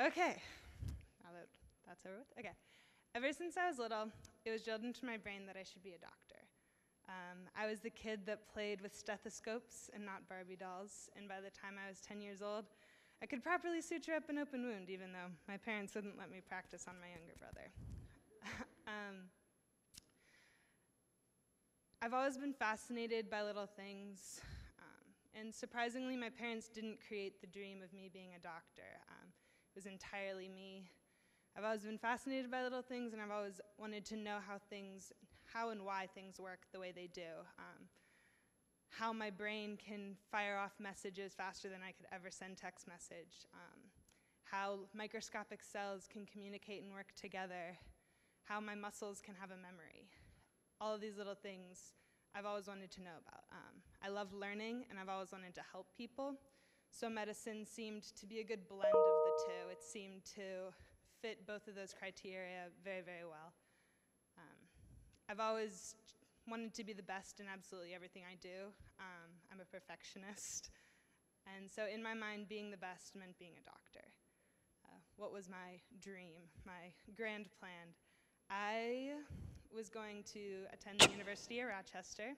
Okay, now that that's over with. Okay. Ever since I was little, it was drilled into my brain that I should be a doctor. I was the kid that played with stethoscopes and not Barbie dolls, and by the time I was 10 years old, I could properly suture up an open wound, even though my parents wouldn't let me practice on my younger brother. I've always been fascinated by little things, and surprisingly, my parents didn't create the dream of me being a doctor. It was entirely me. I've always been fascinated by little things, and I've always wanted to know how and why things work the way they do. How my brain can fire off messages faster than I could ever send text message. How microscopic cells can communicate and work together. How my muscles can have a memory. All of these little things I've always wanted to know about. I love learning, and I've always wanted to help people. So medicine seemed to be a good blend of the two. It seemed to fit both of those criteria very, very well. I've always wanted to be the best in absolutely everything I do. I'm a perfectionist. And so in my mind, being the best meant being a doctor. What was my dream, my grand plan? I was going to attend the University of Rochester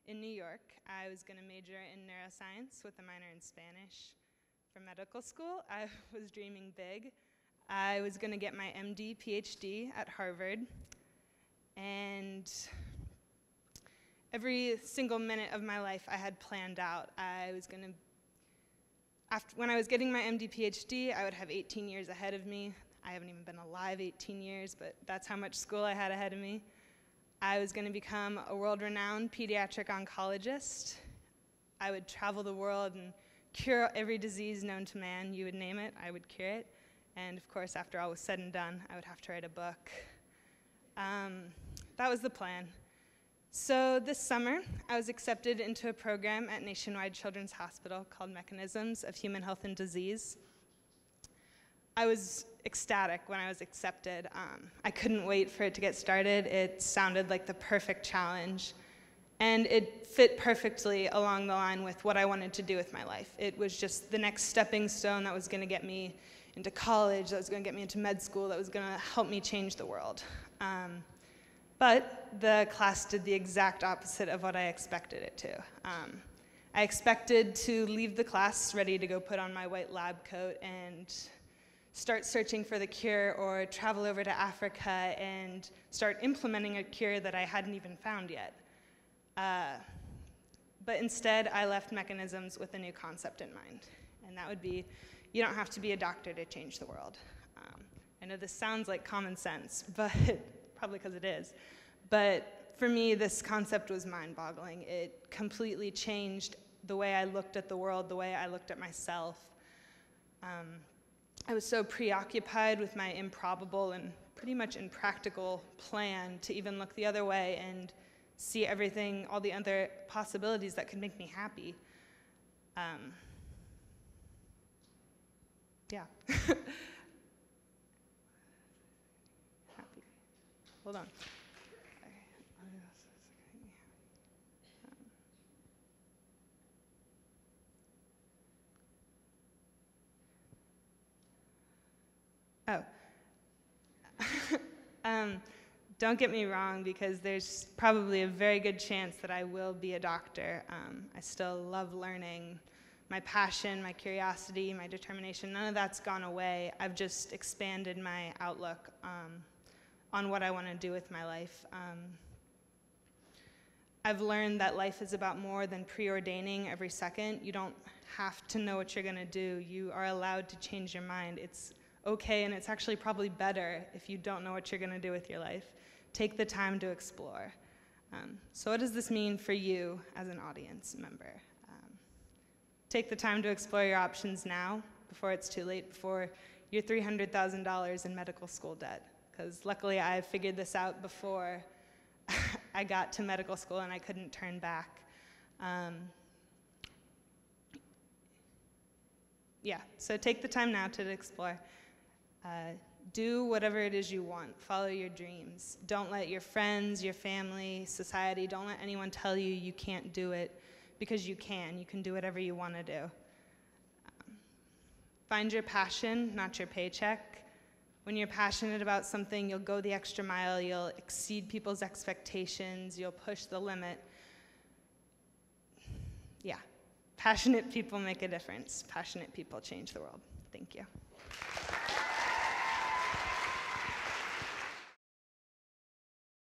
in New York. I was going to major in neuroscience with a minor in Spanish. For medical school, I was dreaming big. I was going to get my MD, PhD at Harvard. And every single minute of my life I had planned out. I was going to, when I was getting my MD, PhD, I would have 18 years ahead of me. I haven't even been alive 18 years, but that's how much school I had ahead of me. I was going to become a world-renowned pediatric oncologist. I would travel the world and cure every disease known to man. You would name it, I would cure it. And of course, after all was said and done, I would have to write a book. That was the plan. So this summer, I was accepted into a program at Nationwide Children's Hospital called Mechanisms of Human Health and Disease. I was ecstatic when I was accepted. I couldn't wait for it to get started. It sounded like the perfect challenge. And it fit perfectly along the line with what I wanted to do with my life. It was just the next stepping stone that was going to get me into college, that was going to get me into med school, that was going to help me change the world. But the class did the exact opposite of what I expected it to. I expected to leave the class ready to go put on my white lab coat and start searching for the cure, or travel over to Africa and start implementing a cure that I hadn't even found yet. But instead, I left Mechanisms with a new concept in mind, and that would be, you don't have to be a doctor to change the world. I know this sounds like common sense, but probably because it is. But for me, this concept was mind-boggling. It completely changed the way I looked at the world, the way I looked at myself. I was so preoccupied with my improbable and pretty much impractical plan to even look the other way and see everything, all the other possibilities that could make me happy. Yeah. Happy. Hold on. Don't get me wrong, because there's probably a very good chance that I will be a doctor. I still love learning. My passion, my curiosity, my determination, none of that's gone away. I've just expanded my outlook on what I want to do with my life. I've learned that life is about more than preordaining every second. You don't have to know what you're going to do. You are allowed to change your mind. It's okay, and it's actually probably better if you don't know what you're going to do with your life. Take the time to explore. So what does this mean for you as an audience member? Take the time to explore your options now, before it's too late, before you're $300,000 in medical school debt. Because luckily I figured this out before I got to medical school and I couldn't turn back. Yeah, so take the time now to explore. Do whatever it is you want. Follow your dreams. Don't let your friends, your family, society, don't let anyone tell you you can't do it, because you can. You can do whatever you want to do. Find your passion, not your paycheck. When you're passionate about something, you'll go the extra mile, you'll exceed people's expectations, you'll push the limit. Yeah, passionate people make a difference. Passionate people change the world. Thank you.